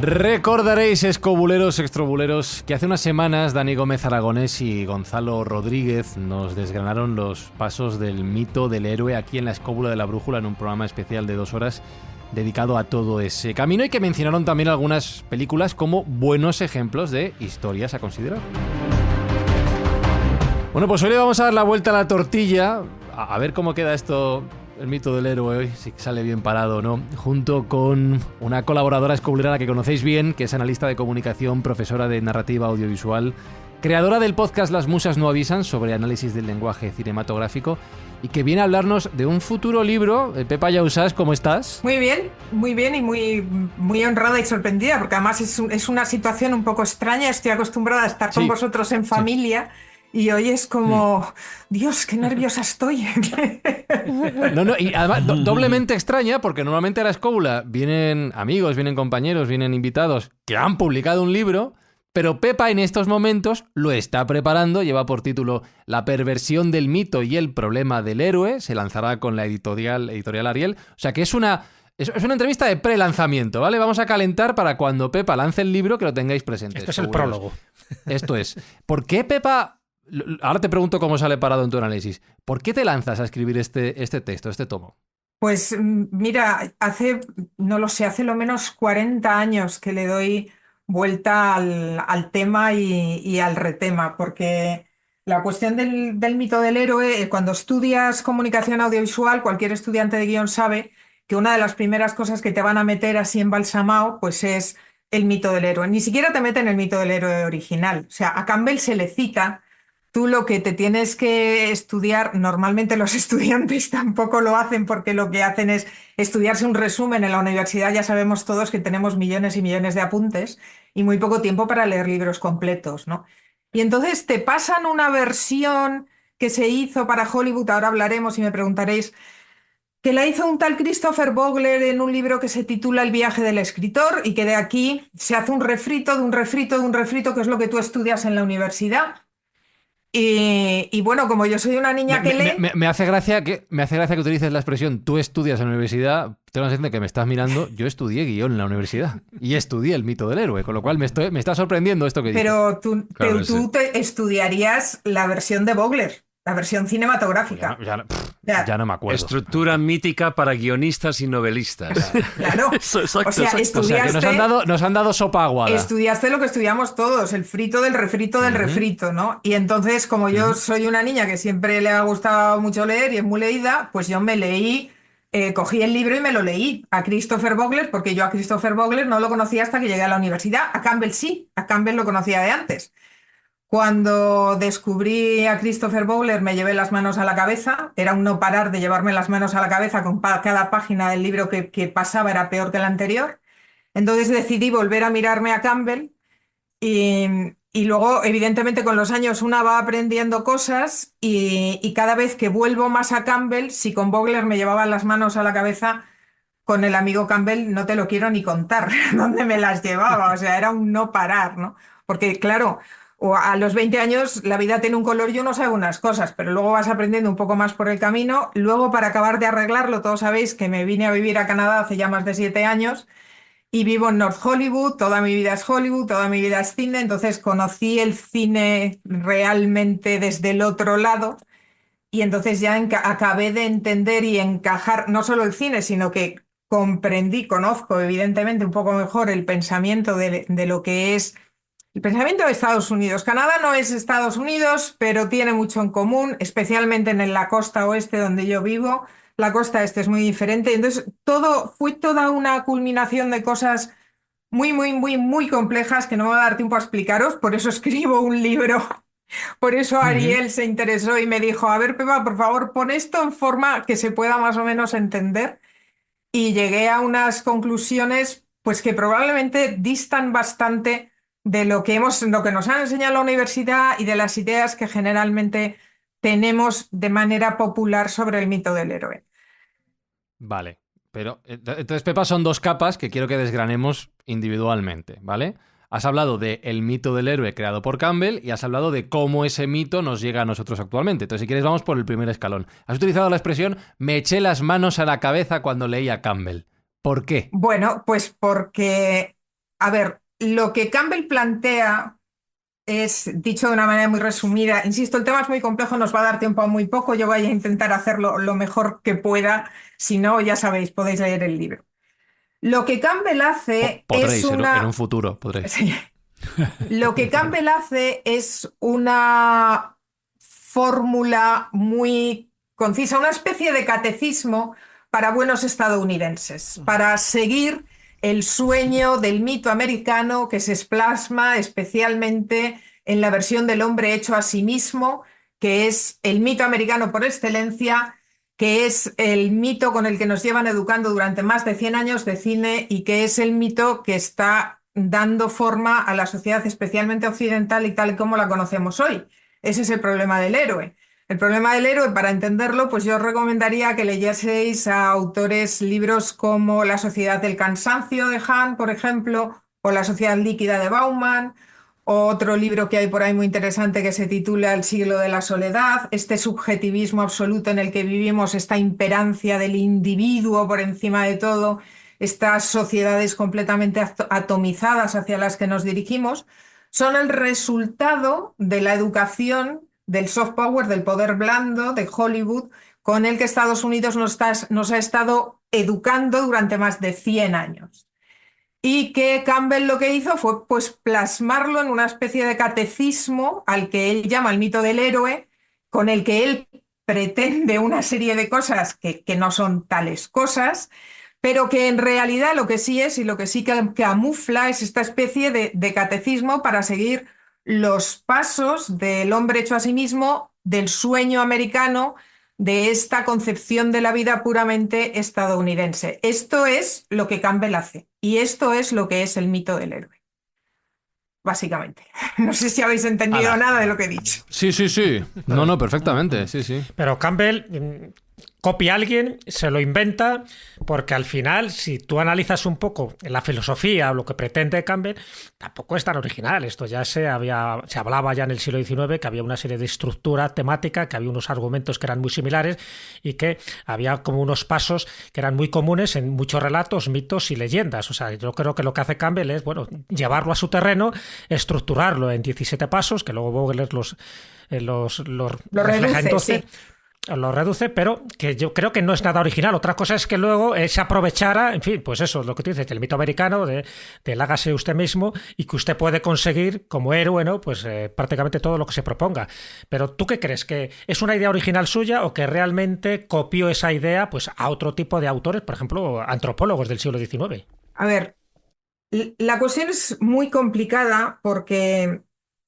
Recordaréis, escobuleros, extrobuleros, que hace unas semanas Dani Gómez Aragonés y Gonzalo Rodríguez nos desgranaron los pasos del mito del héroe aquí en la Escóbula de la Brújula, en un programa especial de 2 horas dedicado a todo ese camino, y que mencionaron también algunas películas como buenos ejemplos de historias a considerar. Bueno, pues hoy le vamos a dar la vuelta a la tortilla, a ver cómo queda esto, el mito del héroe hoy, si sale bien parado o no, junto con una colaboradora escobulera a la que conocéis bien, que es analista de comunicación, profesora de narrativa audiovisual, creadora del podcast Las Musas No Avisan sobre análisis del lenguaje cinematográfico, y que viene a hablarnos de un futuro libro. Pepa Yausás, ¿cómo estás? Muy bien y muy honrada y sorprendida, porque además es una situación un poco extraña. Estoy acostumbrada a estar con vosotros en familia. Y hoy es como, Dios, qué nerviosa estoy. No, y además doblemente extraña, porque normalmente a la escóbula vienen amigos, vienen compañeros, vienen invitados que han publicado un libro, pero Pepa en estos momentos lo está preparando, lleva por título La perversión del mito y el problema del héroe, se lanzará con la editorial Ariel, o sea que es una entrevista de pre-lanzamiento, ¿vale? Vamos a calentar para cuando Pepa lance el libro que lo tengáis presente. Esto es el prólogo. Esto es. ¿Por qué, Pepa? Ahora te pregunto cómo sale parado en tu análisis. ¿Por qué te lanzas a escribir este texto, este tomo? Pues mira, hace lo menos 40 años que le doy vuelta al tema y al retema, porque la cuestión del mito del héroe, cuando estudias comunicación audiovisual, cualquier estudiante de guión sabe que una de las primeras cosas que te van a meter así embalsamado, pues es el mito del héroe. Ni siquiera te meten el mito del héroe original. O sea, a Campbell se le cita. Tú lo que te tienes que estudiar, normalmente los estudiantes tampoco lo hacen, porque lo que hacen es estudiarse un resumen. En la universidad ya sabemos todos que tenemos millones y millones de apuntes y muy poco tiempo para leer libros completos, ¿no? Y entonces te pasan una versión que se hizo para Hollywood, ahora hablaremos y me preguntaréis, que la hizo un tal Christopher Vogler en un libro que se titula El viaje del escritor, y que de aquí se hace un refrito de un refrito de un refrito, que es lo que tú estudias en la universidad. Y bueno, como yo soy una niña que lee... Me hace gracia que utilices la expresión tú estudias en la universidad. Tengo la sensación de que me estás mirando. Yo estudié guión en la universidad y estudié el mito del héroe, con lo cual me está sorprendiendo esto que dices. Pero tú sí. te estudiarías la versión de Vogler, la versión cinematográfica. Ya no me acuerdo. Estructura mítica para guionistas y novelistas. Claro. Exacto. O sea, estudiaste, que nos han dado sopa aguada. Estudiaste lo que estudiamos todos, el frito del refrito del refrito, ¿no? Y entonces, como yo soy una niña que siempre le ha gustado mucho leer y es muy leída, pues yo me leí, cogí el libro y me lo leí a Christopher Vogler, porque yo a Christopher Vogler no lo conocía hasta que llegué a la universidad. A Campbell sí, a Campbell lo conocía de antes. Cuando descubrí a Christopher Vogler me llevé las manos a la cabeza. Era un no parar de llevarme las manos a la cabeza. Con cada página del libro que pasaba era peor que la anterior. Entonces decidí volver a mirarme a Campbell y luego, evidentemente, con los años una va aprendiendo cosas y cada vez que vuelvo más a Campbell, si con Vogler me llevaba las manos a la cabeza, con el amigo Campbell no te lo quiero ni contar dónde me las llevaba. O sea, era un no parar, ¿no? Porque, claro... O a los 20 años la vida tiene un color y uno sabe unas cosas, pero luego vas aprendiendo un poco más por el camino. Luego, para acabar de arreglarlo, todos sabéis que me vine a vivir a Canadá hace ya más de 7 años y vivo en North Hollywood. Toda mi vida es Hollywood, toda mi vida es cine. Entonces conocí el cine realmente desde el otro lado y entonces ya acabé de entender y encajar no solo el cine, sino que conozco evidentemente un poco mejor el pensamiento de lo que es el pensamiento de Estados Unidos. Canadá no es Estados Unidos, pero tiene mucho en común, especialmente en la costa oeste donde yo vivo. La costa este es muy diferente. Entonces, fue toda una culminación de cosas muy, muy, muy, muy complejas que no me va a dar tiempo a explicaros. Por eso escribo un libro. Por eso Ariel se interesó y me dijo, a ver, Pepa, por favor, pon esto en forma que se pueda más o menos entender. Y llegué a unas conclusiones, pues, que probablemente distan bastante de lo que nos han enseñado en la universidad y de las ideas que generalmente tenemos de manera popular sobre el mito del héroe. Vale, pero entonces, Pepa, son 2 capas que quiero que desgranemos individualmente, ¿vale? Has hablado de el mito del héroe creado por Campbell y has hablado de cómo ese mito nos llega a nosotros actualmente. Entonces, si quieres, vamos por el primer escalón. Has utilizado la expresión me eché las manos a la cabeza cuando leía Campbell. ¿Por qué? Bueno, pues porque A ver, lo que Campbell plantea es, dicho de una manera muy resumida, insisto, el tema es muy complejo, nos va a dar tiempo a muy poco, yo voy a intentar hacerlo lo mejor que pueda, si no, ya sabéis, podéis leer el libro. Lo que Campbell hace es Podréis, en un una... futuro, podréis. Sí. Lo que Campbell hace es una fórmula muy concisa, una especie de catecismo para buenos estadounidenses, para seguir el sueño del mito americano que se plasma especialmente en la versión del hombre hecho a sí mismo, que es el mito americano por excelencia, que es el mito con el que nos llevan educando durante más de 100 años de cine y que es el mito que está dando forma a la sociedad, especialmente occidental y tal y como la conocemos hoy. Ese es el problema del héroe. El problema del héroe, para entenderlo, pues yo os recomendaría que leyeseis a autores libros como La sociedad del cansancio de Hahn, por ejemplo, o La sociedad líquida de Bauman, o otro libro que hay por ahí muy interesante que se titula El siglo de la soledad, este subjetivismo absoluto en el que vivimos, esta imperancia del individuo por encima de todo, estas sociedades completamente atomizadas hacia las que nos dirigimos, son el resultado de la educación del soft power, del poder blando de Hollywood, con el que Estados Unidos nos ha estado educando durante más de 100 años. Y que Campbell lo que hizo fue pues plasmarlo en una especie de catecismo al que él llama el mito del héroe, con el que él pretende una serie de cosas que no son tales cosas, pero que en realidad lo que sí es y lo que sí camufla es esta especie de catecismo para seguir los pasos del hombre hecho a sí mismo, del sueño americano, de esta concepción de la vida puramente estadounidense. Esto es lo que Campbell hace y esto es lo que es el mito del héroe, básicamente. No sé si habéis entendido Ala. nada de lo que he dicho. Sí, sí, sí. No, perfectamente, sí, sí. Pero Campbell copia a alguien, se lo inventa, porque al final, si tú analizas un poco la filosofía o lo que pretende Campbell, tampoco es tan original. Esto ya se hablaba ya en el siglo XIX, que había una serie de estructura temática, que había unos argumentos que eran muy similares y que había como unos pasos que eran muy comunes en muchos relatos, mitos y leyendas. O sea, yo creo que lo que hace Campbell es, bueno, llevarlo a su terreno, estructurarlo en 17 pasos, que luego Vogler los refleja en 12. Sí. Lo reduce, pero que yo creo que no es nada original. Otra cosa es que luego se aprovechara, en fin, pues eso es lo que tú dices, el mito americano del hágase usted mismo y que usted puede conseguir como héroe, ¿no? Pues prácticamente todo lo que se proponga. Pero ¿tú qué crees? ¿Que es una idea original suya o que realmente copió esa idea pues a otro tipo de autores, por ejemplo, antropólogos del siglo XIX? A ver, la cuestión es muy complicada porque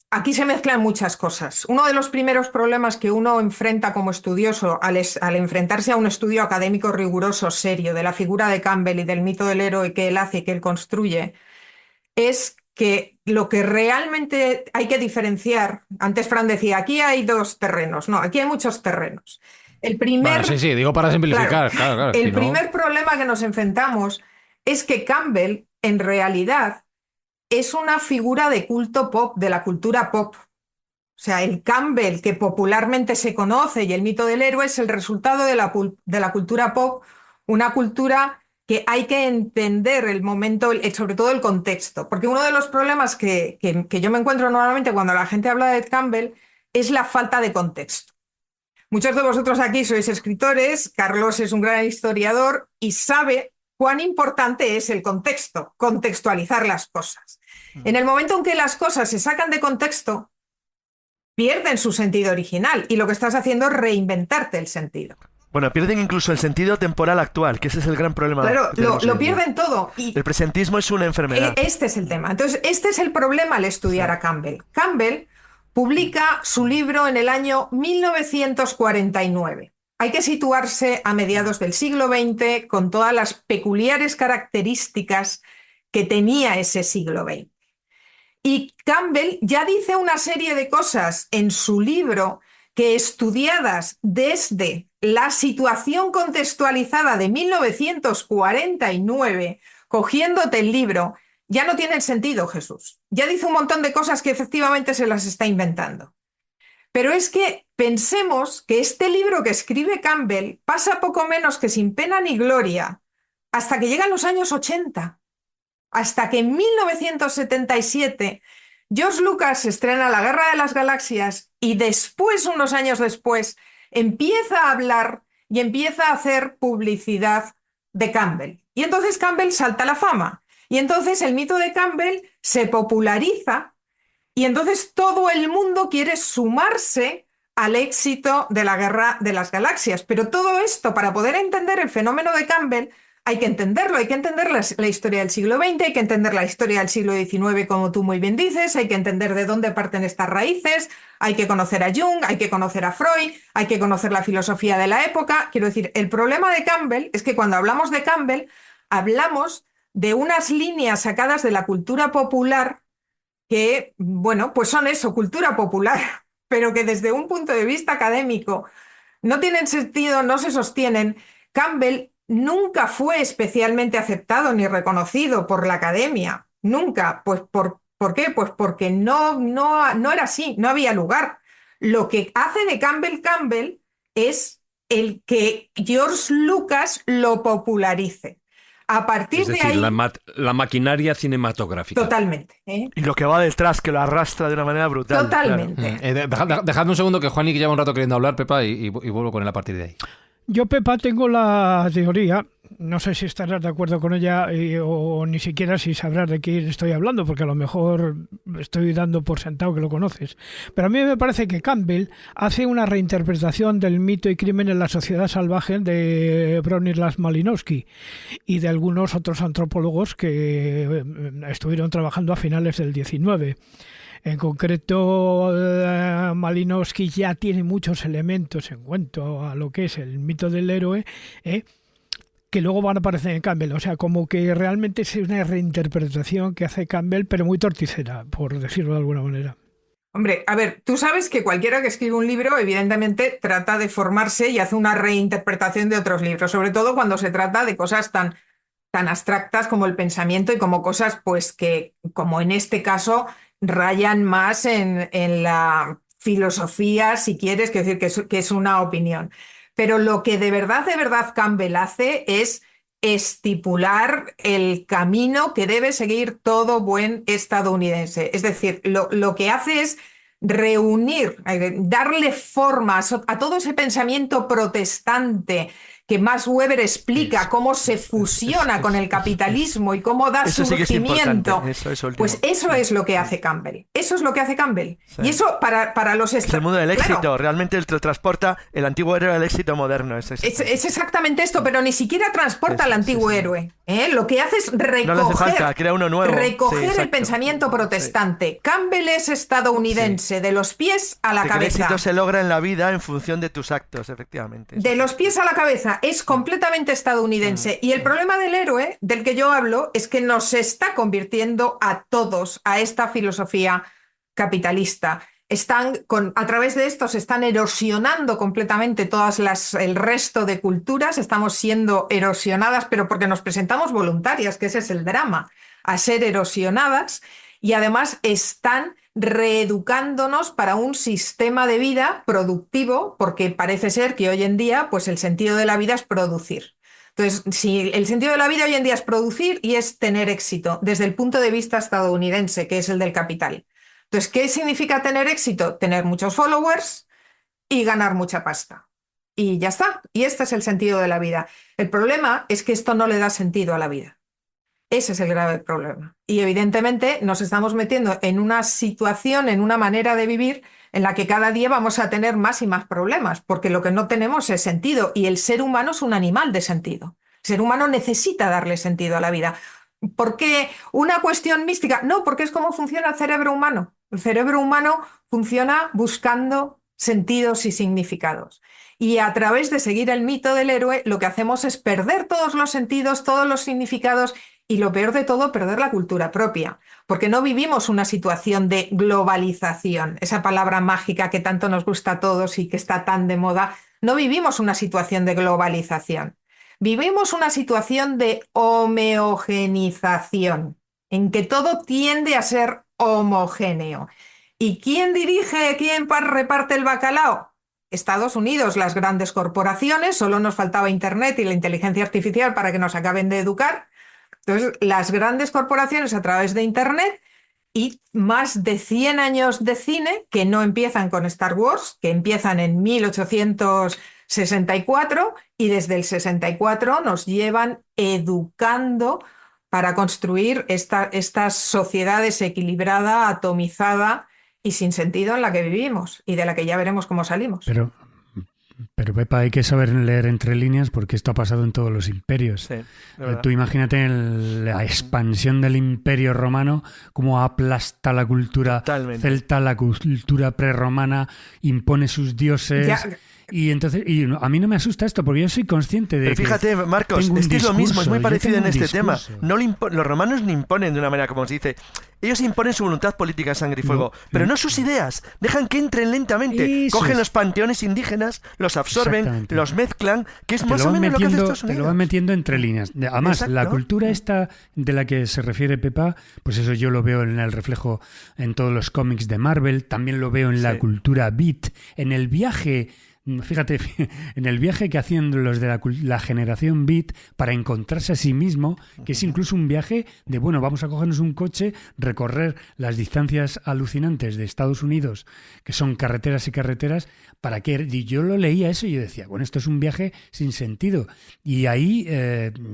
aquí se mezclan muchas cosas. Uno de los primeros problemas que uno enfrenta como estudioso al enfrentarse a un estudio académico riguroso, serio, de la figura de Campbell y del mito del héroe que él hace y que él construye, es que lo que realmente hay que diferenciar, antes Fran decía, aquí hay dos terrenos, no, aquí hay muchos terrenos. El primer, Bueno, sí, digo para simplificar, claro. El primer problema que nos enfrentamos es que Campbell, en realidad, es una figura de culto pop, de la cultura pop. O sea, el Campbell que popularmente se conoce y el mito del héroe es el resultado de la cultura pop, una cultura que hay que entender el momento, sobre todo el contexto. Porque uno de los problemas que yo me encuentro normalmente cuando la gente habla de Campbell es la falta de contexto. Muchos de vosotros aquí sois escritores, Carlos es un gran historiador y sabe cuán importante es el contexto, contextualizar las cosas. En el momento en que las cosas se sacan de contexto, pierden su sentido original y lo que estás haciendo es reinventarte el sentido. Bueno, pierden incluso el sentido temporal actual, que ese es el gran problema. Claro, lo pierden todo. Y el presentismo es una enfermedad. Este es el tema. Entonces, este es el problema al estudiar a Campbell. Campbell publica su libro en el año 1949. Hay que situarse a mediados del siglo XX con todas las peculiares características que tenía ese siglo XX. Y Campbell ya dice una serie de cosas en su libro que estudiadas desde la situación contextualizada de 1949, cogiéndote el libro, ya no tienen sentido, Jesús. Ya dice un montón de cosas que efectivamente se las está inventando. Pero es que pensemos que este libro que escribe Campbell pasa poco menos que sin pena ni gloria hasta que llegan los años 80. hasta que en 1977 George Lucas estrena La Guerra de las Galaxias y después, unos años después, empieza a hablar y empieza a hacer publicidad de Campbell. Y entonces Campbell salta a la fama. Y entonces el mito de Campbell se populariza y entonces todo el mundo quiere sumarse al éxito de la Guerra de las Galaxias. Pero todo esto, para poder entender el fenómeno de Campbell, hay que entenderlo, hay que entender la historia del siglo XX, hay que entender la historia del siglo XIX, como tú muy bien dices, hay que entender de dónde parten estas raíces, hay que conocer a Jung, hay que conocer a Freud, hay que conocer la filosofía de la época. Quiero decir, el problema de Campbell es que cuando hablamos de Campbell, hablamos de unas líneas sacadas de la cultura popular que, bueno, pues son eso, cultura popular, pero que desde un punto de vista académico no tienen sentido, no se sostienen. Campbell nunca fue especialmente aceptado ni reconocido por la academia, nunca. Pues ¿por qué? Pues porque no era así, no había lugar. Lo que hace de Campbell es el que George Lucas lo popularice. A partir Es de decir, ahí, la maquinaria cinematográfica. totalmente, ¿eh? Y lo que va detrás, que lo arrastra de una manera brutal. Totalmente. Dejadme un segundo que Juani que lleva un rato queriendo hablar, Pepa, y vuelvo con él a partir de ahí. Yo, Pepa, tengo la teoría, no sé si estarás de acuerdo con ella o ni siquiera si sabrás de quién estoy hablando, porque a lo mejor estoy dando por sentado que lo conoces. Pero a mí me parece que Campbell hace una reinterpretación del mito y crimen en la sociedad salvaje de Bronislaw Malinowski y de algunos otros antropólogos que estuvieron trabajando a finales del XIX. En concreto, Malinowski ya tiene muchos elementos en cuanto a lo que es el mito del héroe, que luego van a aparecer en Campbell. O sea, como que realmente es una reinterpretación que hace Campbell, pero muy torticera, por decirlo de alguna manera. Hombre, a ver, tú sabes que cualquiera que escribe un libro, evidentemente, trata de formarse y hace una reinterpretación de otros libros, sobre todo cuando se trata de cosas tan abstractas como el pensamiento y como cosas, pues, que, como en este caso, rayan más en la filosofía, si quieres, quiero decir que es una opinión. Pero lo que de verdad Campbell hace es estipular el camino que debe seguir todo buen estadounidense. Es decir, lo que hace es reunir, darle forma a todo ese pensamiento protestante que Max Weber explica cómo se fusiona con el capitalismo y cómo da Eso sí que es surgimiento. importante, eso último. Pues eso es lo que hace Campbell. Eso es lo que hace Campbell. Sí. Y eso para los Es el mundo del éxito, Claro, realmente te transporta el antiguo héroe al éxito moderno. Es exactamente esto, pero ni siquiera transporta al antiguo héroe. Lo que hace es No le hace falta, crea uno nuevo. recoger Sí, el exacto. pensamiento protestante. Campbell es estadounidense, de los pies a la Que el cabeza. éxito se logra en la vida en función de tus actos, efectivamente. De los pies a la cabeza, es completamente estadounidense. Y el problema del héroe, del que yo hablo, es que nos está convirtiendo a todos a esta filosofía capitalista. A través de esto se están erosionando completamente el resto de culturas, estamos siendo erosionadas, pero porque nos presentamos voluntarias, que ese es el drama, a ser erosionadas, y además están reeducándonos para un sistema de vida productivo, porque parece ser que hoy en día, pues el sentido de la vida es producir. Entonces, si el sentido de la vida hoy en día es producir y es tener éxito desde el punto de vista estadounidense, que es el del capital. Entonces, ¿qué significa tener éxito? Tener muchos followers y ganar mucha pasta. Y ya está. Y este es el sentido de la vida. El problema es que esto no le da sentido a la vida. Ese es el grave problema. Y evidentemente nos estamos metiendo en una situación, en una manera de vivir en la que cada día vamos a tener más y más problemas, porque lo que no tenemos es sentido. Y el ser humano es un animal de sentido. El ser humano necesita darle sentido a la vida. ¿Por qué una cuestión mística? No, porque es como funciona el cerebro humano. El cerebro humano funciona buscando sentidos y significados. Y a través de seguir el mito del héroe, lo que hacemos es perder todos los sentidos, todos los significados y, lo peor de todo, perder la cultura propia. Porque no vivimos una situación de globalización, esa palabra mágica que tanto nos gusta a todos y que está tan de moda. No vivimos una situación de globalización. Vivimos una situación de homogeneización, en que todo tiende a ser homogéneo. ¿Y quién reparte el bacalao? Estados Unidos, las grandes corporaciones, solo nos faltaba Internet y la inteligencia artificial para que nos acaben de educar. Entonces, las grandes corporaciones a través de Internet y más de 100 años de cine que no empiezan con Star Wars, que empiezan en 1864 y desde el 64 nos llevan educando para construir esta sociedad desequilibrada, atomizada y sin sentido en la que vivimos y de la que ya veremos cómo salimos. Pero Pepa, hay que saber leer entre líneas porque esto ha pasado en todos los imperios. Sí, de verdad. Tú imagínate la expansión del Imperio Romano, cómo aplasta la cultura Totalmente. celta, la cultura prerromana, impone sus dioses. Ya. Y entonces, a mí no me asusta esto porque yo soy consciente de Pero fíjate, Marcos, tengo un es que es lo mismo, es muy discurso, yo parecido tengo en un este tema. discurso. No los romanos no imponen de una manera como se dice. Ellos imponen su voluntad política, sangre y fuego, pero no sus ideas. Dejan que entren lentamente. Eso Cogen es. los panteones indígenas, los absorben, Exactamente. los mezclan, que es Te más lo o van menos lo que hace metiendo- Estados te lo Unidos. van metiendo entre líneas. Además, la Exacto. cultura esta de la que se refiere Pepa, pues eso yo lo veo en el reflejo en todos los cómics de Marvel, también lo veo en la Sí. cultura beat, en el viaje. Fíjate, en el viaje que hacían los de la generación Beat para encontrarse a sí mismo, que es incluso un viaje de, bueno, vamos a cogernos un coche, recorrer las distancias alucinantes de Estados Unidos, que son carreteras y carreteras, ¿para qué? Y yo lo leía eso y yo decía, bueno, esto es un viaje sin sentido. Y ahí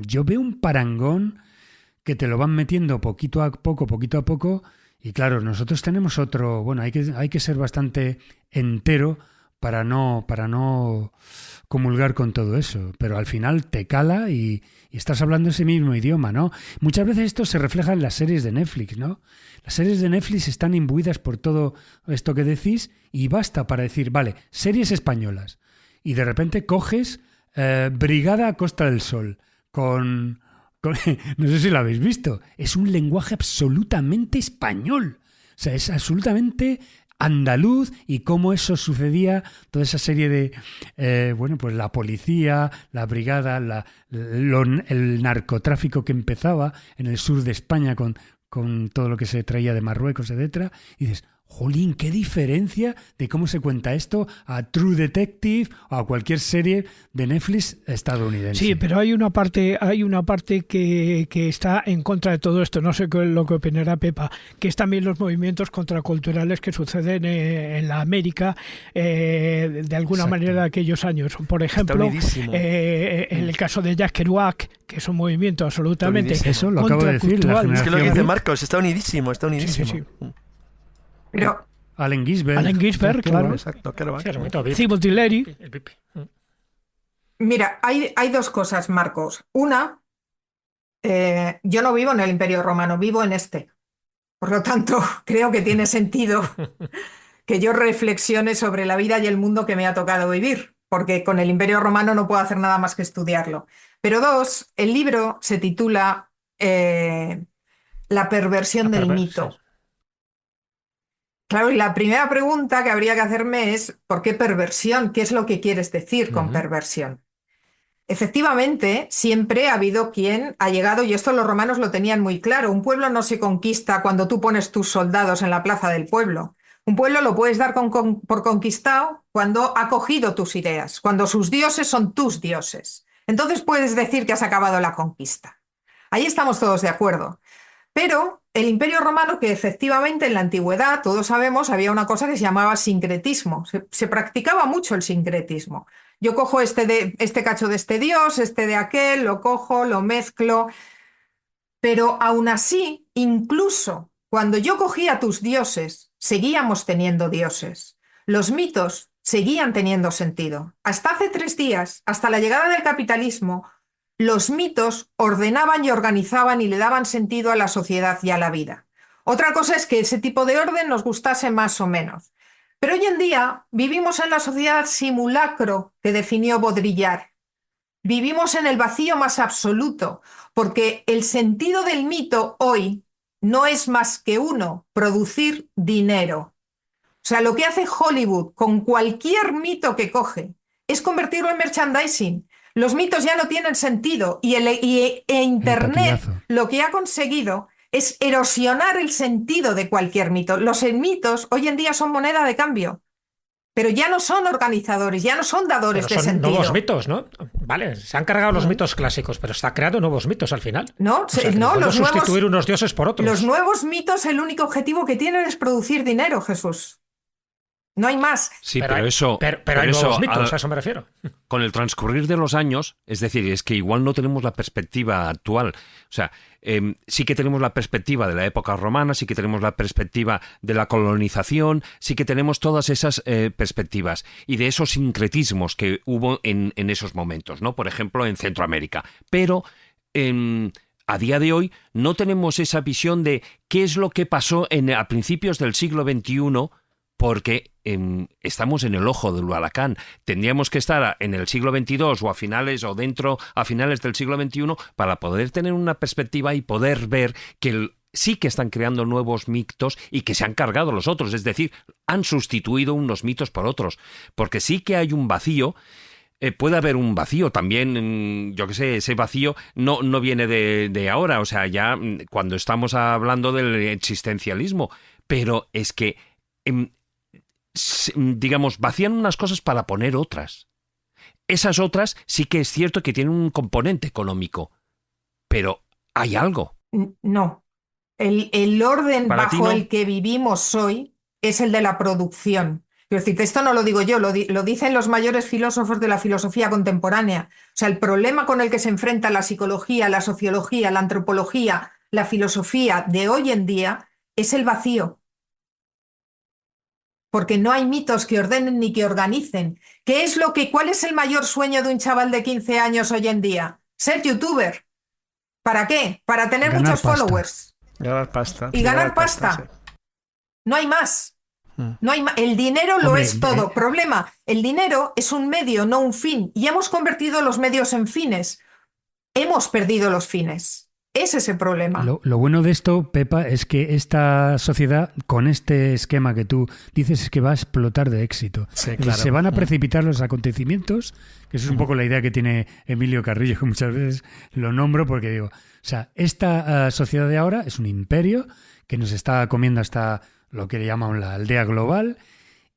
yo veo un parangón que te lo van metiendo poquito a poco, y claro, nosotros tenemos otro, bueno, hay que ser bastante entero para no comulgar con todo eso, pero al final te cala y estás hablando ese mismo idioma, ¿no? Muchas veces esto se refleja en las series de Netflix, ¿no? Las series de Netflix están imbuidas por todo esto que decís y basta para decir, vale, series españolas, y de repente coges Brigada a Costa del Sol con no sé si lo habéis visto, es un lenguaje absolutamente español, o sea, es absolutamente andaluz, y cómo eso sucedía, toda esa serie de, bueno, pues la policía, la brigada, el narcotráfico que empezaba en el sur de España con todo lo que se traía de Marruecos, etcétera, y dices, jolín, qué diferencia de cómo se cuenta esto a True Detective o a cualquier serie de Netflix estadounidense. Sí, pero hay una parte que está en contra de todo esto. No sé qué es lo que opinará Pepa, que es también los movimientos contraculturales que suceden en la América de alguna Exacto. manera de aquellos años. Por ejemplo, unidísimo. en el caso de Jack Kerouac, que es un movimiento absolutamente Está Eso lo acabo de decir, la contracultural. Es que lo que dice generación Marcos, está unidísimo, está unidísimo. Sí, Pero Allen Ginsberg. Allen Ginsberg, claro. Exacto, claro. Sí, era muy top. Timothy Leary. El pipi. mira, hay dos cosas, Marcos. Una, yo no vivo en el Imperio Romano, vivo en este. Por lo tanto, creo que tiene sentido que yo reflexione sobre la vida y el mundo que me ha tocado vivir, porque con el Imperio Romano no puedo hacer nada más que estudiarlo. Pero dos, el libro se titula La perversión del mito. Claro, y la primera pregunta que habría que hacerme es, ¿por qué perversión? ¿Qué es lo que quieres decir con perversión? Efectivamente, siempre ha habido quien ha llegado, y esto los romanos lo tenían muy claro, un pueblo no se conquista cuando tú pones tus soldados en la plaza del pueblo. Un pueblo lo puedes dar por conquistado cuando ha cogido tus ideas, cuando sus dioses son tus dioses. Entonces puedes decir que has acabado la conquista. Ahí estamos todos de acuerdo. Pero el Imperio Romano, que efectivamente en la antigüedad, todos sabemos, había una cosa que se llamaba sincretismo. Se practicaba mucho el sincretismo. Yo cojo este cacho de este dios, este de aquel, lo cojo, lo mezclo. Pero aún así, incluso cuando yo cogía tus dioses, seguíamos teniendo dioses. Los mitos seguían teniendo sentido. Hasta hace 3 días, hasta la llegada del capitalismo, los mitos ordenaban y organizaban y le daban sentido a la sociedad y a la vida. Otra cosa es que ese tipo de orden nos gustase más o menos. Pero hoy en día vivimos en la sociedad simulacro que definió Baudrillard. Vivimos en el vacío más absoluto, porque el sentido del mito hoy no es más que uno, producir dinero. O sea, lo que hace Hollywood con cualquier mito que coge es convertirlo en merchandising. Los mitos ya no tienen sentido y Internet patillazo. lo que ha conseguido es erosionar el sentido de cualquier mito. Los mitos hoy en día son moneda de cambio. Pero ya no son organizadores, ya no son dadores Pero de son sentido. nuevos mitos, ¿no? Vale, se han cargado los mitos clásicos, pero está creando nuevos mitos al final. No, O sea, que no, no los sustituir nuevos, unos dioses por otros. los nuevos mitos, el único objetivo que tienen es producir dinero, Jesús. No hay más. Sí, pero pero hay, eso, pero hay eso, nuevos mitos, a eso me refiero. con el transcurrir de los años, es decir, es que igual no tenemos la perspectiva actual. O sea, sí que tenemos la perspectiva de la época romana, sí que tenemos la perspectiva de la colonización, sí que tenemos todas esas perspectivas y de esos sincretismos que hubo en esos momentos, ¿no? Por ejemplo, en Centroamérica. Pero a día de hoy no tenemos esa visión de qué es lo que pasó a principios del siglo XXI, porque estamos en el ojo del huracán. Tendríamos que estar en el siglo XXII o a finales del siglo XXI para poder tener una perspectiva y poder ver que sí que están creando nuevos mitos y que se han cargado los otros. Es decir, han sustituido unos mitos por otros. Porque sí que hay un vacío. Puede haber un vacío también, yo qué sé, ese vacío no viene de ahora. O sea, ya cuando estamos hablando del existencialismo. Pero es que digamos, vacían unas cosas para poner otras. Esas otras sí que es cierto que tienen un componente económico, pero hay algo. No. El orden Para ti bajo no. el que vivimos hoy es el de la producción. Quiero decir, esto no lo digo yo, lo dicen los mayores filósofos de la filosofía contemporánea. O sea, el problema con el que se enfrenta la psicología, la sociología, la antropología, la filosofía de hoy en día es el vacío. Porque no hay mitos que ordenen ni que organicen. ¿Cuál es el mayor sueño de un chaval de 15 años hoy en día? Ser youtuber. ¿Para qué? Para tener Ganar muchos pasta. followers. Ganar pasta. Y sí, ganar pasta. sí. No hay más. No hay el dinero lo Hombre, es todo. Problema, el dinero es un medio, no un fin. Y hemos convertido los medios en fines. Hemos perdido los fines. Ese es el problema. Lo bueno de esto, Pepa, es que esta sociedad, con este esquema que tú dices, es que va a explotar de éxito. Sí, Es decir, claro. se van a precipitar los acontecimientos, que eso es un poco la idea que tiene Emilio Carrillo, que muchas veces lo nombro porque digo, o sea, esta sociedad de ahora es un imperio que nos está comiendo hasta lo que le llaman la aldea global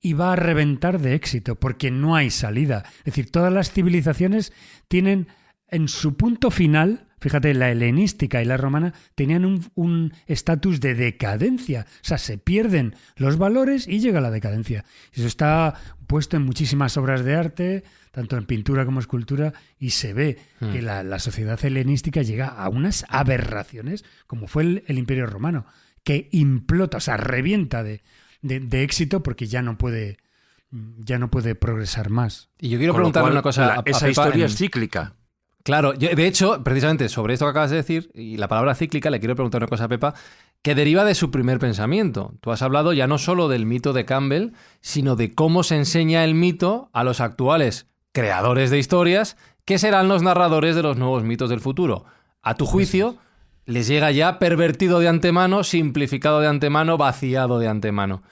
y va a reventar de éxito porque no hay salida. Es decir, todas las civilizaciones tienen en su punto final, fíjate, la helenística y la romana tenían un estatus de decadencia. O sea, se pierden los valores y llega la decadencia. Eso está puesto en muchísimas obras de arte, tanto en pintura como escultura, y se ve que la sociedad helenística llega a unas aberraciones, como fue el Imperio Romano, que implota, o sea, revienta de éxito porque ya no puede progresar más. Y yo quiero Con lo preguntarle cual, una cosa a esa Pepa historia en- es cíclica. Claro, de hecho, precisamente sobre esto que acabas de decir, y la palabra cíclica, le quiero preguntar una cosa a Pepa, que deriva de su primer pensamiento. Tú has hablado ya no solo del mito de Campbell, sino de cómo se enseña el mito a los actuales creadores de historias, que serán los narradores de los nuevos mitos del futuro. A tu juicio, les llega ya pervertido de antemano, simplificado de antemano, vaciado de antemano.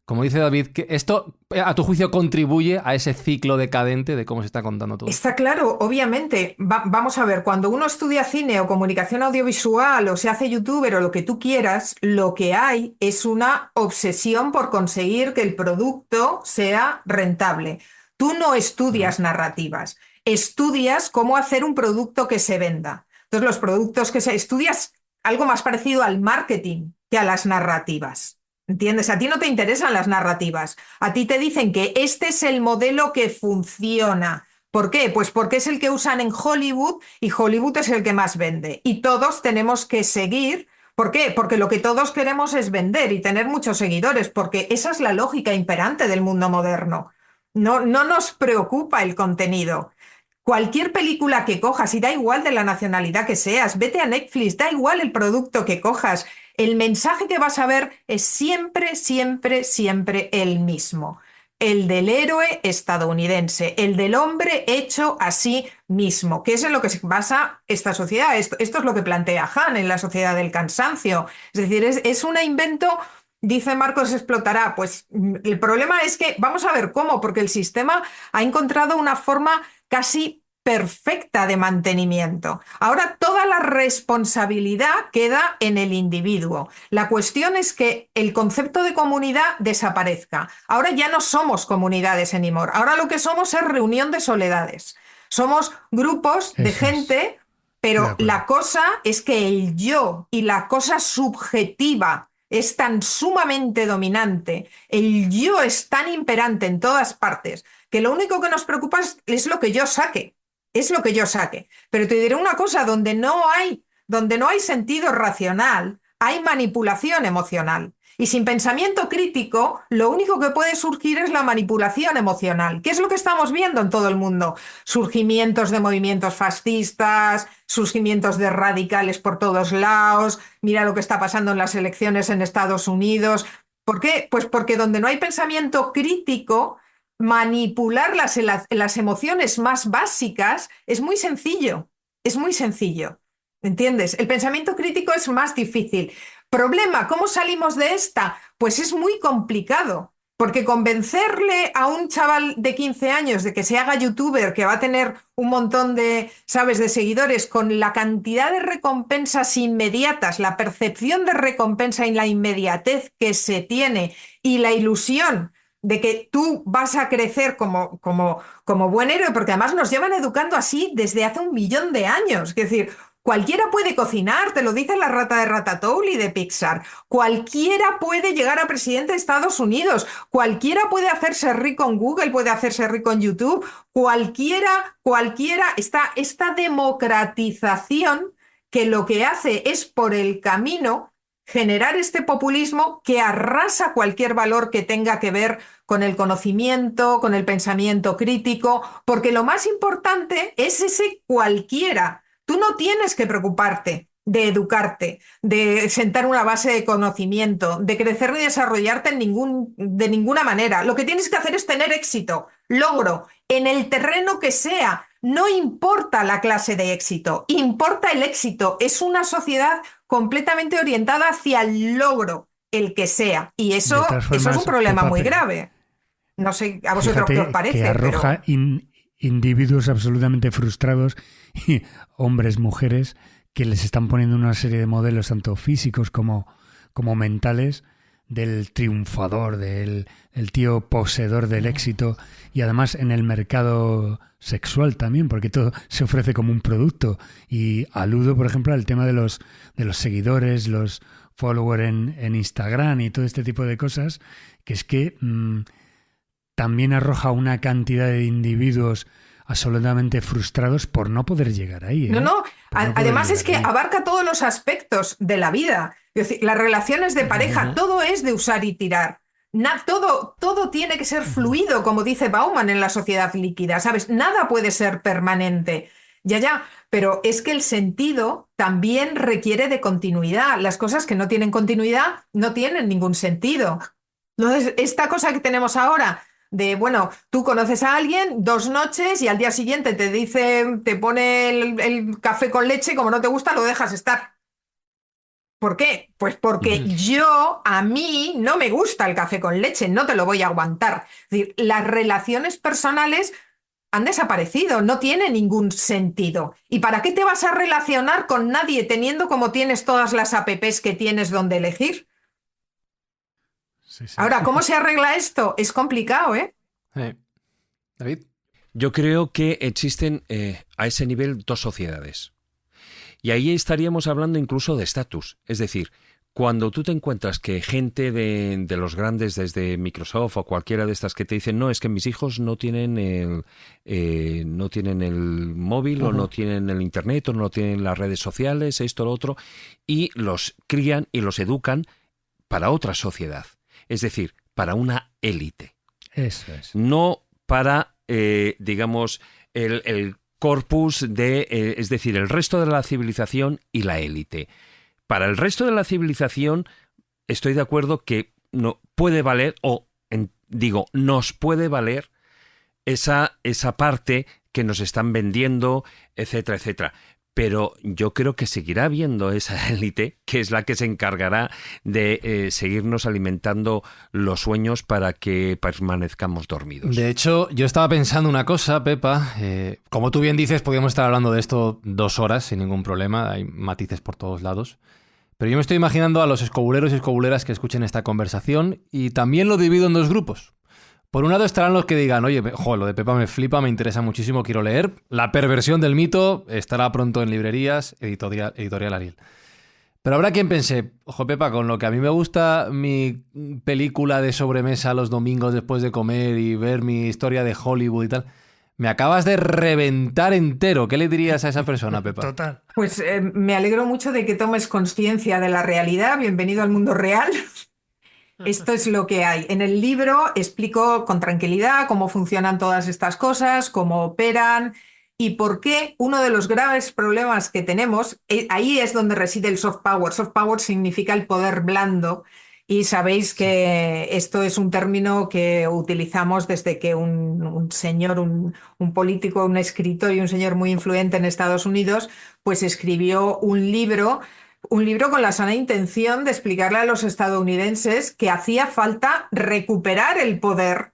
Como dice David, que esto, a tu juicio, contribuye a ese ciclo decadente de cómo se está contando todo. Está claro, obviamente. Vamos a ver, cuando uno estudia cine o comunicación audiovisual o se hace youtuber o lo que tú quieras, lo que hay es una obsesión por conseguir que el producto sea rentable. Tú no estudias narrativas, estudias cómo hacer un producto que se venda. Entonces, los productos estudias algo más parecido al marketing que a las narrativas. ¿Entiendes? A ti no te interesan las narrativas. A ti te dicen que este es el modelo que funciona. ¿Por qué? Pues porque es el que usan en Hollywood y Hollywood es el que más vende. Y todos tenemos que seguir. ¿Por qué? Porque lo que todos queremos es vender y tener muchos seguidores, porque esa es la lógica imperante del mundo moderno. No nos preocupa el contenido. Cualquier película que cojas, y da igual de la nacionalidad que seas, vete a Netflix, da igual el producto que cojas, el mensaje que vas a ver es siempre, siempre, siempre el mismo. El del héroe estadounidense, el del hombre hecho a sí mismo, que es en lo que se basa esta sociedad. Esto es lo que plantea Han en La sociedad del cansancio. Es decir, es un invento. Dice Marcos explotará. Pues el problema es que vamos a ver cómo, porque el sistema ha encontrado una forma casi perfecta de mantenimiento. Ahora toda la responsabilidad queda en el individuo. La cuestión es que el concepto de comunidad desaparezca. Ahora ya no somos comunidades anymore. Ahora lo que somos es reunión de soledades. Somos grupos de Eso es. gente, pero la cosa es que el yo y la cosa subjetiva es tan sumamente dominante, el yo es tan imperante en todas partes, que lo único que nos preocupa es lo que yo saque. Es lo que yo saque. Pero te diré una cosa, donde no hay sentido racional, hay manipulación emocional. Y sin pensamiento crítico, lo único que puede surgir es la manipulación emocional. ¿Qué es lo que estamos viendo en todo el mundo? Surgimientos de movimientos fascistas, surgimientos de radicales por todos lados. Mira lo que está pasando en las elecciones en Estados Unidos. ¿Por qué? Pues porque donde no hay pensamiento crítico, manipular las emociones más básicas es muy sencillo. Es muy sencillo. ¿Entiendes? El pensamiento crítico es más difícil. Problema, ¿cómo salimos de esta? Pues es muy complicado, porque convencerle a un chaval de 15 años de que se haga youtuber, que va a tener un montón de, ¿sabes?, de seguidores, con la cantidad de recompensas inmediatas, la percepción de recompensa y la inmediatez que se tiene y la ilusión de que tú vas a crecer como buen héroe, porque además nos llevan educando así desde hace 1.000.000 de años. Es decir, cualquiera puede cocinar, te lo dice la rata de Ratatouille de Pixar. Cualquiera puede llegar a presidente de Estados Unidos. Cualquiera puede hacerse rico en Google, puede hacerse rico en YouTube. Cualquiera, esta democratización que lo que hace es por el camino generar este populismo que arrasa cualquier valor que tenga que ver con el conocimiento, con el pensamiento crítico, porque lo más importante es ese cualquiera. Tú no tienes que preocuparte de educarte, de sentar una base de conocimiento, de crecer y desarrollarte de ninguna manera. Lo que tienes que hacer es tener éxito, logro, en el terreno que sea. No importa la clase de éxito, importa el éxito. Es una sociedad completamente orientada hacia el logro, el que sea. Y eso es un problema muy grave. No sé a vosotros qué os parece. Que arroja individuos absolutamente frustrados, y hombres, mujeres, que les están poniendo una serie de modelos, tanto físicos como mentales, del triunfador, del el tío poseedor del éxito, y además en el mercado sexual también, porque todo se ofrece como un producto. Y aludo, por ejemplo, al tema de los seguidores, los followers en Instagram y todo este tipo de cosas, que es que también arroja una cantidad de individuos absolutamente frustrados por no poder llegar ahí. No. Además es que abarca todos los aspectos de la vida. Es decir, las relaciones de pareja, todo es de usar y tirar. Todo tiene que ser fluido, como dice Bauman en La sociedad líquida, ¿sabes? Nada puede ser permanente. Ya, pero es que el sentido también requiere de continuidad. Las cosas que no tienen continuidad no tienen ningún sentido. Entonces, esta cosa que tenemos ahora de, bueno, tú conoces a alguien 2 noches y al día siguiente te pone el café con leche, como no te gusta, lo dejas estar. ¿Por qué? Pues porque a mí no me gusta el café con leche, no te lo voy a aguantar. Es decir, las relaciones personales han desaparecido, no tiene ningún sentido. ¿Y para qué te vas a relacionar con nadie teniendo como tienes todas las apps que tienes donde elegir? Sí. Ahora, ¿cómo se arregla esto? Es complicado, ¿eh? David. Yo creo que existen a ese nivel 2 sociedades. Y ahí estaríamos hablando incluso de estatus. Es decir, cuando tú te encuentras que gente de los grandes, desde Microsoft o cualquiera de estas, que te dicen, no, es que mis hijos no tienen el móvil, o no tienen el internet, o no tienen las redes sociales, esto, lo otro, y los crían y los educan para otra sociedad. Es decir, para una élite. Eso es. No para, digamos, el corpus de, es decir, el resto de la civilización y la élite. Para el resto de la civilización estoy de acuerdo que no puede valer, nos puede valer esa parte que nos están vendiendo, etcétera, etcétera. pero yo creo que seguirá habiendo esa élite que es la que se encargará de seguirnos alimentando los sueños para que permanezcamos dormidos. De hecho, yo estaba pensando una cosa, Pepa. Como tú bien dices, podríamos estar hablando de esto 2 horas sin ningún problema. Hay matices por todos lados. Pero yo me estoy imaginando a los escobuleros y escobuleras que escuchen esta conversación y también lo divido en 2 grupos. Por un lado estarán los que digan, oye, lo de Pepa me flipa, me interesa muchísimo, quiero leer. La perversión del mito estará pronto en librerías, editorial Ariel. Pero habrá quien piense, ojo Pepa, con lo que a mí me gusta mi película de sobremesa los domingos después de comer y ver mi historia de Hollywood y tal, me acabas de reventar entero. ¿Qué le dirías a esa persona, Pepa? Total. Pues me alegro mucho de que tomes conciencia de la realidad. Bienvenido al mundo real. Esto es lo que hay. En el libro explico con tranquilidad cómo funcionan todas estas cosas, cómo operan y por qué uno de los graves problemas que tenemos, ahí es donde reside el soft power. Soft power significa el poder blando y sabéis que esto es un término que utilizamos desde que un señor, un político, un escritor y un señor muy influyente en Estados Unidos, pues escribió un libro con la sana intención de explicarle a los estadounidenses que hacía falta recuperar el poder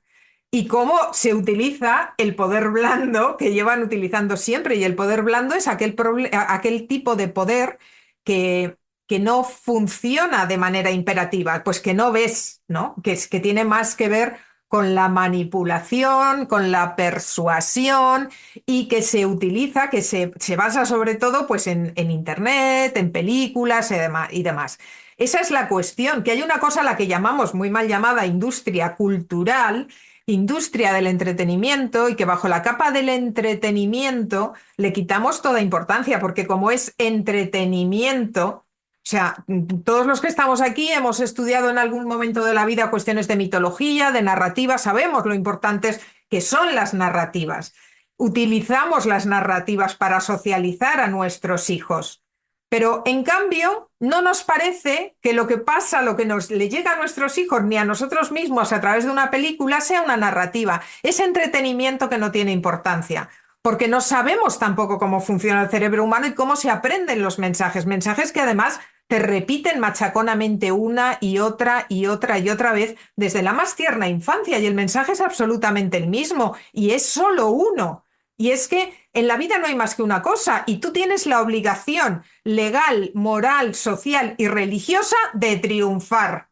y cómo se utiliza el poder blando que llevan utilizando siempre. Y el poder blando es aquel tipo de poder que no funciona de manera imperativa, pues que no ves, ¿no? Que tiene más que ver con la manipulación, con la persuasión y que se utiliza, que se basa sobre todo pues en Internet, en películas y demás. Esa es la cuestión, que hay una cosa a la que llamamos, muy mal llamada, industria cultural, industria del entretenimiento, y que bajo la capa del entretenimiento le quitamos toda importancia, porque como es entretenimiento, o sea, todos los que estamos aquí hemos estudiado en algún momento de la vida cuestiones de mitología, de narrativa, sabemos lo importantes que son las narrativas. Utilizamos las narrativas para socializar a nuestros hijos. Pero, en cambio, no nos parece que lo que pasa, lo que le llega a nuestros hijos ni a nosotros mismos a través de una película sea una narrativa. Es entretenimiento que no tiene importancia. Porque no sabemos tampoco cómo funciona el cerebro humano y cómo se aprenden los mensajes. Mensajes que además te repiten machaconamente una y otra y otra y otra vez desde la más tierna infancia. Y el mensaje es absolutamente el mismo y es solo uno. Y es que en la vida no hay más que una cosa y tú tienes la obligación legal, moral, social y religiosa de triunfar.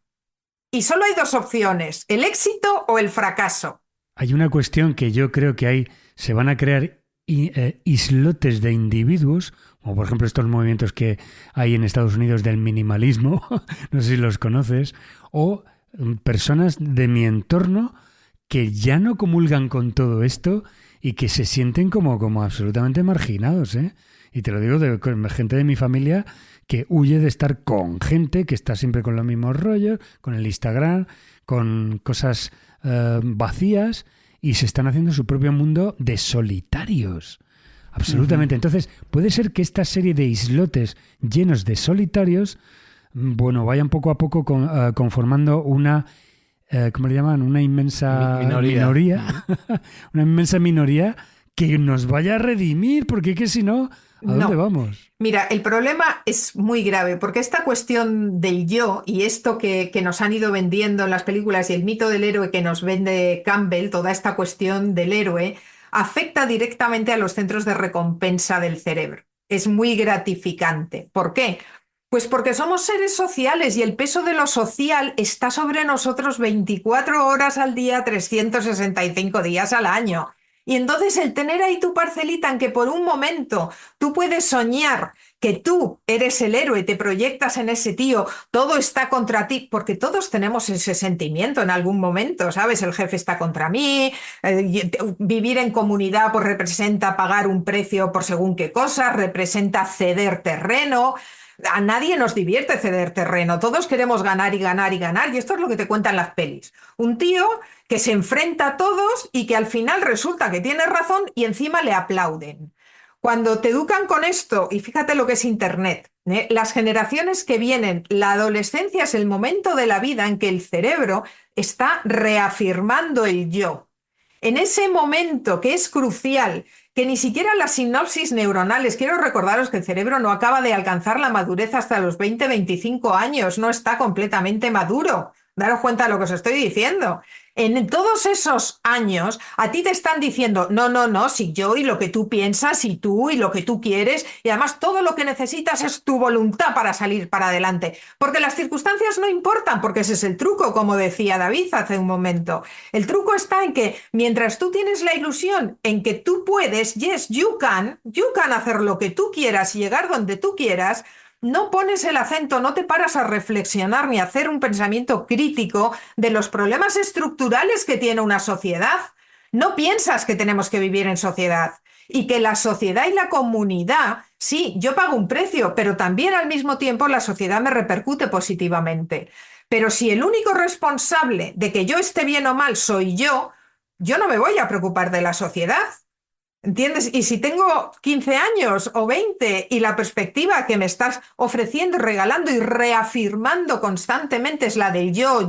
Y solo hay 2 opciones, el éxito o el fracaso. Hay una cuestión que yo creo que se van a crear islotes de individuos, como por ejemplo estos movimientos que hay en Estados Unidos del minimalismo, no sé si los conoces, o personas de mi entorno que ya no comulgan con todo esto y que se sienten como absolutamente marginados, ¿eh? Y te lo digo de gente de mi familia que huye de estar con gente que está siempre con los mismos rollos, con el Instagram, con cosas vacías, y se están haciendo su propio mundo de solitarios. Absolutamente. Entonces, puede ser que esta serie de islotes llenos de solitarios, vayan poco a poco conformando una, ¿cómo le llaman? Una inmensa minoría. Una inmensa minoría que nos vaya a redimir, porque que si no, ¿a dónde vamos? Mira, el problema es muy grave, porque esta cuestión del yo y esto que nos han ido vendiendo en las películas y el mito del héroe que nos vende Campbell, toda esta cuestión del héroe, afecta directamente a los centros de recompensa del cerebro. Es muy gratificante. ¿Por qué? Pues porque somos seres sociales y el peso de lo social está sobre nosotros 24 horas al día, 365 días al año. Y entonces el tener ahí tu parcelita en que por un momento tú puedes soñar que tú eres el héroe, te proyectas en ese tío, todo está contra ti, porque todos tenemos ese sentimiento en algún momento, ¿sabes? El jefe está contra mí, vivir en comunidad pues representa pagar un precio por según qué cosas, representa ceder terreno. A nadie nos divierte ceder terreno, todos queremos ganar y ganar y ganar, y esto es lo que te cuentan las pelis. Un tío que se enfrenta a todos y que al final resulta que tiene razón y encima le aplauden. Cuando te educan con esto, y fíjate lo que es Internet, las generaciones que vienen, la adolescencia es el momento de la vida en que el cerebro está reafirmando el yo. En ese momento que es crucial, que ni siquiera las sinapsis neuronales, quiero recordaros que el cerebro no acaba de alcanzar la madurez hasta los 20-25 años, no está completamente maduro. Daros cuenta de lo que os estoy diciendo. En todos esos años, a ti te están diciendo, no, si yo y lo que tú piensas y tú y lo que tú quieres, y además todo lo que necesitas es tu voluntad para salir para adelante. Porque las circunstancias no importan, porque ese es el truco, como decía David hace un momento. El truco está en que mientras tú tienes la ilusión en que tú puedes, yes, you can hacer lo que tú quieras y llegar donde tú quieras, no pones el acento, no te paras a reflexionar ni a hacer un pensamiento crítico de los problemas estructurales que tiene una sociedad. No piensas que tenemos que vivir en sociedad y que la sociedad y la comunidad, sí, yo pago un precio, pero también al mismo tiempo la sociedad me repercute positivamente. Pero si el único responsable de que yo esté bien o mal soy yo no me voy a preocupar de la sociedad. ¿Entiendes? Y si tengo 15 años o 20 y la perspectiva que me estás ofreciendo, regalando y reafirmando constantemente es la del yo,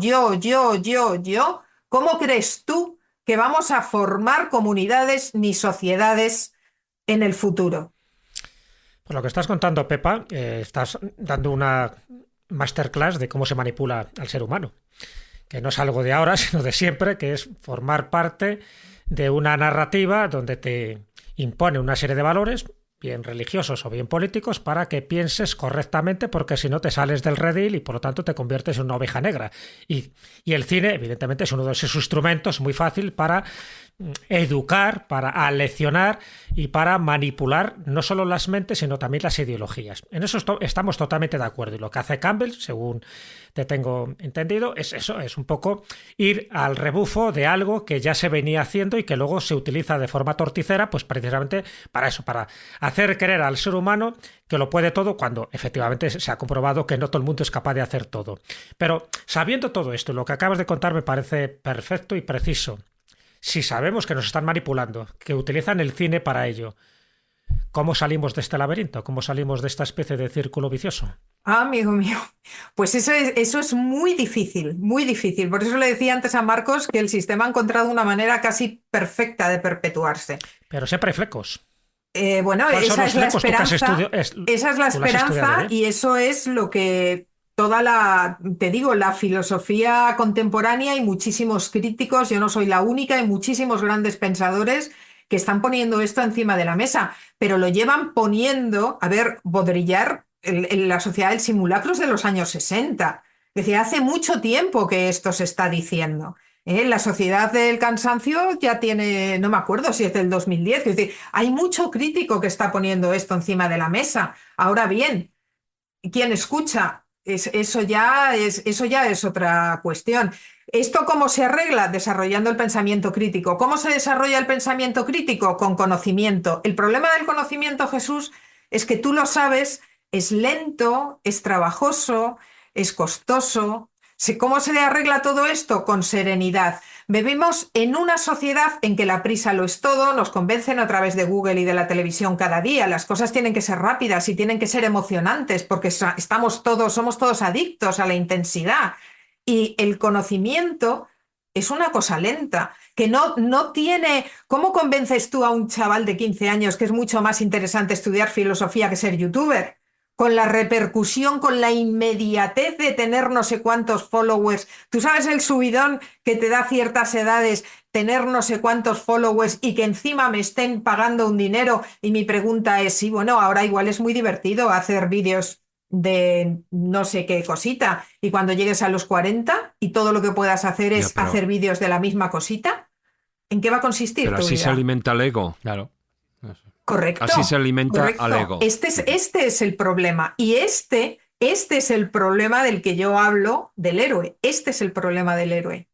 ¿cómo crees tú que vamos a formar comunidades ni sociedades en el futuro? Por lo que estás contando, Pepa, estás dando una masterclass de cómo se manipula al ser humano, que no es algo de ahora, sino de siempre, que es formar parte de una narrativa donde te impone una serie de valores, bien religiosos o bien políticos, para que pienses correctamente, porque si no te sales del redil y por lo tanto te conviertes en una oveja negra. Y el cine, evidentemente, es uno de esos instrumentos muy fácil para educar, para aleccionar y para manipular no solo las mentes, sino también las ideologías. En eso estamos totalmente de acuerdo. Y lo que hace Campbell, según te tengo entendido, es eso, es un poco ir al rebufo de algo que ya se venía haciendo y que luego se utiliza de forma torticera, pues precisamente para eso, para hacer creer al ser humano que lo puede todo, cuando efectivamente se ha comprobado que no todo el mundo es capaz de hacer todo. Pero sabiendo todo esto, lo que acabas de contar me parece perfecto y preciso. Si sabemos que nos están manipulando, que utilizan el cine para ello, ¿cómo salimos de este laberinto? ¿Cómo salimos de esta especie de círculo vicioso? Ah, amigo mío, pues eso es muy difícil, muy difícil. Por eso le decía antes a Marcos que el sistema ha encontrado una manera casi perfecta de perpetuarse. Pero siempre hay flecos. Bueno, ¿Cuáles son esa los es la flecos? Tú que has esperanza, esa es la tú lo has estudiado, esperanza ¿eh? y eso es lo que te digo, la filosofía contemporánea y muchísimos críticos, yo no soy la única, hay muchísimos grandes pensadores que están poniendo esto encima de la mesa, pero lo llevan poniendo, a ver, Baudrillard, en la sociedad del simulacro es de los años 60. Es decir, hace mucho tiempo que esto se está diciendo. La sociedad del cansancio ya tiene, no me acuerdo si es del 2010, es decir, hay mucho crítico que está poniendo esto encima de la mesa. Ahora bien, ¿quién escucha? Eso ya es otra cuestión. ¿Esto cómo se arregla? Desarrollando el pensamiento crítico. ¿Cómo se desarrolla el pensamiento crítico? Con conocimiento. El problema del conocimiento, Jesús, es que tú lo sabes, es lento, es trabajoso, es costoso. ¿Cómo se arregla todo esto? Con serenidad. Vivimos en una sociedad en que la prisa lo es todo, nos convencen a través de Google y de la televisión cada día. Las cosas tienen que ser rápidas y tienen que ser emocionantes porque somos todos adictos a la intensidad. Y el conocimiento es una cosa lenta, que no tiene... ¿Cómo convences tú a un chaval de 15 años que es mucho más interesante estudiar filosofía que ser youtuber? Con la repercusión, con la inmediatez de tener no sé cuántos followers. ¿Tú sabes el subidón que te da a ciertas edades tener no sé cuántos followers y que encima me estén pagando un dinero? Y mi pregunta es, sí, bueno, ahora igual es muy divertido hacer vídeos de no sé qué cosita. Y cuando llegues a los 40 y todo lo que puedas hacer es hacer vídeos de la misma cosita, ¿en qué va a consistir Pero tu así vida? se alimenta el ego. Claro. Correcto. Así se alimenta correcto. al ego. Este es el problema. Y este es el problema del que yo hablo del héroe. Este es el problema del héroe.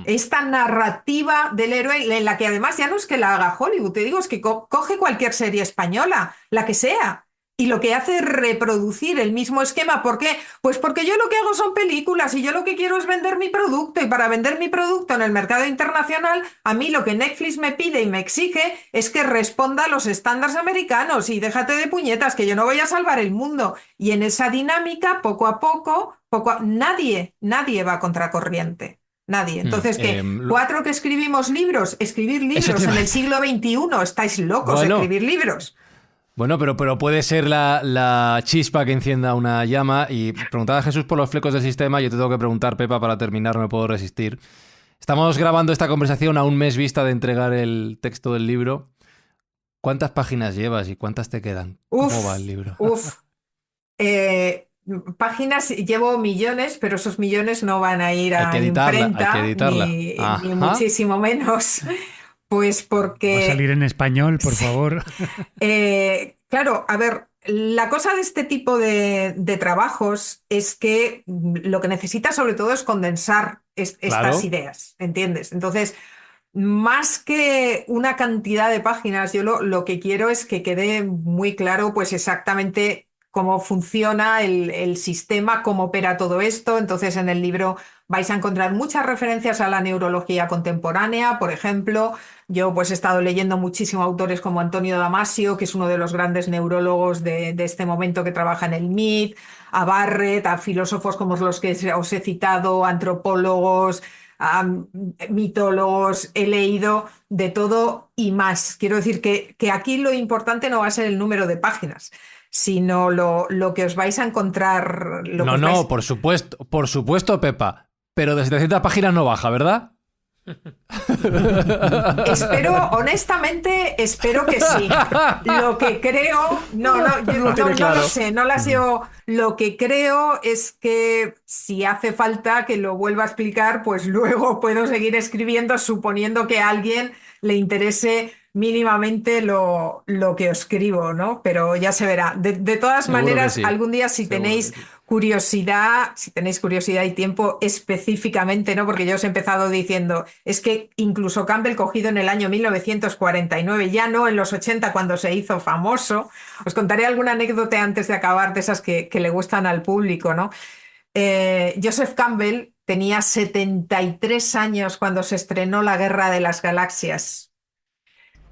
Esta narrativa del héroe en la que además ya no es que la haga Hollywood, te digo, es que coge cualquier serie española, la que sea, y lo que hace es reproducir el mismo esquema. ¿Por qué? Pues porque yo lo que hago son películas y yo lo que quiero es vender mi producto, y para vender mi producto en el mercado internacional, a mí lo que Netflix me pide y me exige es que responda a los estándares americanos y déjate de puñetas, que yo no voy a salvar el mundo. Y en esa dinámica, poco a poco, nadie va a contracorriente. Nadie. Entonces, ¿qué? ¿4 que escribimos libros? ¿Escribir libros en el siglo XXI? ¿Estáis locos de escribir libros? Bueno, pero puede ser la chispa que encienda una llama. Y preguntaba a Jesús por los flecos del sistema. Yo te tengo que preguntar, Pepa, para terminar, no me puedo resistir. Estamos grabando esta conversación a un mes vista de entregar el texto del libro. ¿Cuántas páginas llevas y cuántas te quedan? ¿Cómo va el libro? Páginas llevo millones, pero esos millones no van a ir a imprenta, ni muchísimo menos. Pues porque... ¿Va a salir en español, por favor? Claro, a ver, la cosa de este tipo de trabajos es que lo que necesitas sobre todo es condensar estas ideas, ¿entiendes? Entonces, más que una cantidad de páginas, yo lo que quiero es que quede muy claro pues exactamente cómo funciona el sistema, cómo opera todo esto. Entonces, en el libro vais a encontrar muchas referencias a la neurología contemporánea, por ejemplo. Yo pues he estado leyendo muchísimo autores como Antonio Damasio, que es uno de los grandes neurólogos de este momento que trabaja en el MIT, a Barrett, a filósofos como los que os he citado, antropólogos, a mitólogos. He leído de todo y más. Quiero decir que aquí lo importante no va a ser el número de páginas, sino lo que os vais a encontrar. Por supuesto, Pepa. Pero de 700 páginas no baja, ¿verdad? Honestamente, espero que sí. Lo que creo, no lo sé, no las llevo. Lo que creo es que si hace falta que lo vuelva a explicar, pues luego puedo seguir escribiendo, suponiendo que a alguien le interese mínimamente lo que os escribo, ¿no? Pero ya se verá. De todas maneras, sí. Algún día si tenéis curiosidad y tiempo específicamente, ¿no? Porque yo os he empezado diciendo, es que incluso Campbell, cogido en el año 1949, ya no en los 80 cuando se hizo famoso, os contaré alguna anécdota antes de acabar de esas que le gustan al público, ¿no? Joseph Campbell tenía 73 años cuando se estrenó La Guerra de las Galaxias.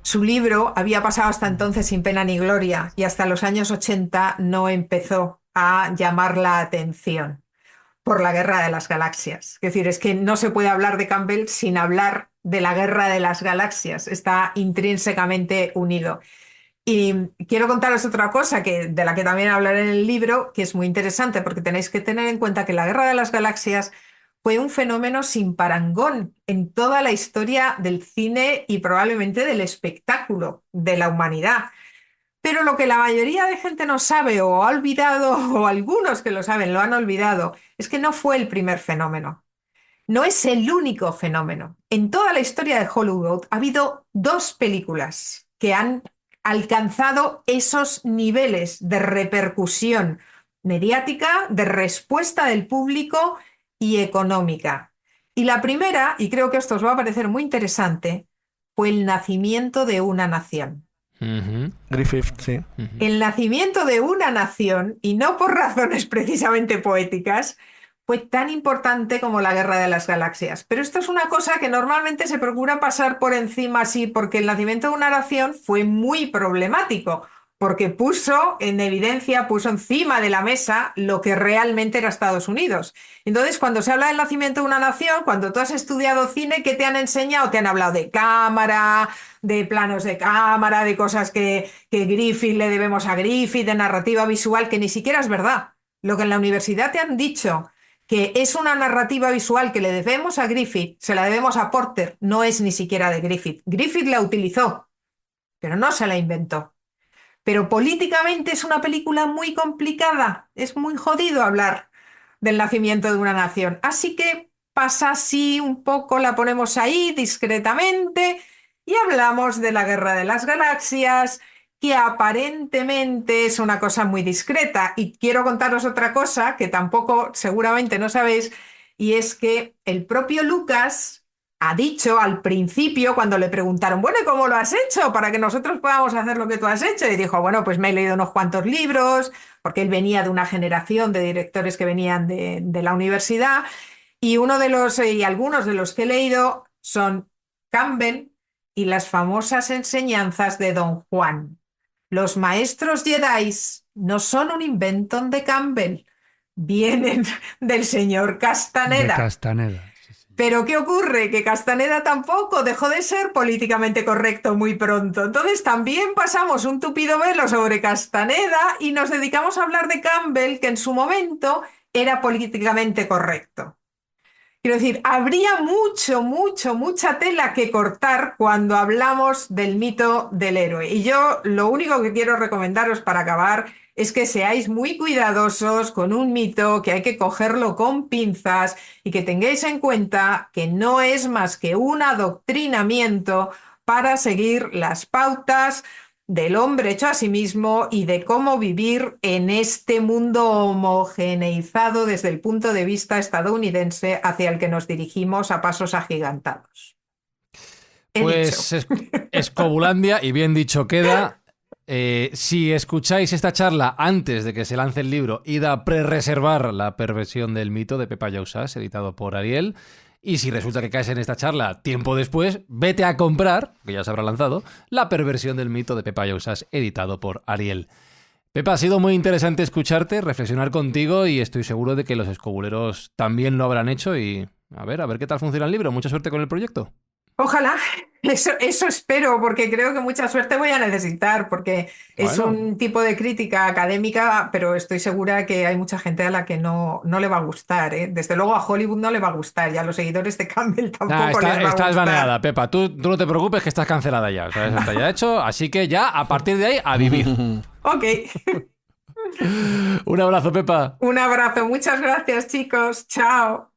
Su libro había pasado hasta entonces sin pena ni gloria y hasta los años 80 no empezó a llamar la atención por La Guerra de las Galaxias. Es decir, es que no se puede hablar de Campbell sin hablar de La Guerra de las Galaxias. Está intrínsecamente unido. Y quiero contaros otra cosa de la que también hablaré en el libro, que es muy interesante porque tenéis que tener en cuenta que La Guerra de las Galaxias fue un fenómeno sin parangón en toda la historia del cine y probablemente del espectáculo de la humanidad. Pero lo que la mayoría de gente no sabe o ha olvidado, o algunos que lo saben lo han olvidado, es que no fue el primer fenómeno. No es el único fenómeno. En toda la historia de Hollywood ha habido 2 películas que han alcanzado esos niveles de repercusión mediática, de respuesta del público y económica. Y la primera, y creo que esto os va a parecer muy interesante, fue El nacimiento de una nación. Griffith, sí. El nacimiento de una nación, y no por razones precisamente poéticas, fue tan importante como La Guerra de las Galaxias. Pero esto es una cosa que normalmente se procura pasar por encima así, porque el nacimiento de una nación fue muy problemático, porque puso en evidencia, puso encima de la mesa lo que realmente era Estados Unidos. Entonces, cuando se habla del nacimiento de una nación, cuando tú has estudiado cine, ¿qué te han enseñado? Te han hablado de cámara, de planos de cámara, de cosas que Griffith le debemos a Griffith, de narrativa visual, que ni siquiera es verdad. Lo que en la universidad te han dicho que es una narrativa visual que le debemos a Griffith, se la debemos a Porter, no es ni siquiera de Griffith. Griffith la utilizó, pero no se la inventó. Pero políticamente es una película muy complicada, es muy jodido hablar del nacimiento de una nación. Así que pasa así un poco, la ponemos ahí discretamente y hablamos de La Guerra de las Galaxias, que aparentemente es una cosa muy discreta. Y quiero contaros otra cosa que tampoco seguramente no sabéis, y es que el propio Lucas ha dicho al principio, cuando le preguntaron, bueno, ¿y cómo lo has hecho para que nosotros podamos hacer lo que tú has hecho? Y dijo, bueno, pues me he leído unos cuantos libros, porque él venía de una generación de directores que venían de la universidad, y algunos de los que he leído son Campbell y las famosas enseñanzas de Don Juan. Los maestros Jedi no son un invento de Campbell, vienen del señor Castaneda. De Castaneda. Pero ¿qué ocurre? Que Castaneda tampoco dejó de ser políticamente correcto muy pronto. Entonces también pasamos un tupido velo sobre Castaneda y nos dedicamos a hablar de Campbell, que en su momento era políticamente correcto. Quiero decir, habría mucha tela que cortar cuando hablamos del mito del héroe. Y yo lo único que quiero recomendaros para acabar es que seáis muy cuidadosos con un mito, que hay que cogerlo con pinzas y que tengáis en cuenta que no es más que un adoctrinamiento para seguir las pautas del hombre hecho a sí mismo y de cómo vivir en este mundo homogeneizado desde el punto de vista estadounidense hacia el que nos dirigimos a pasos agigantados. Pues Escobulandia, y bien dicho queda. Si escucháis esta charla antes de que se lance el libro, id a pre-reservar La perversión del mito de Pepa Llausàs, editado por Ariel. Y si resulta que caes en esta charla tiempo después, vete a comprar, que ya se habrá lanzado, La perversión del mito de Pepa Llausàs, editado por Ariel. Pepa, ha sido muy interesante escucharte, reflexionar contigo, y estoy seguro de que los escobuleros también lo habrán hecho. Y a ver qué tal funciona el libro. Mucha suerte con el proyecto. Ojalá, eso espero, porque creo que mucha suerte voy a necesitar, porque es un tipo de crítica académica, pero estoy segura que hay mucha gente a la que no le va a gustar, ¿eh? Desde luego a Hollywood no le va a gustar, y a los seguidores de Campbell tampoco les va a gustar. Estás baneada, Pepa. Tú no te preocupes, que estás cancelada ya. O sea, eso está ya hecho, así que ya, a partir de ahí, a vivir. Ok. Un abrazo, Pepa. Un abrazo. Muchas gracias, chicos. Chao.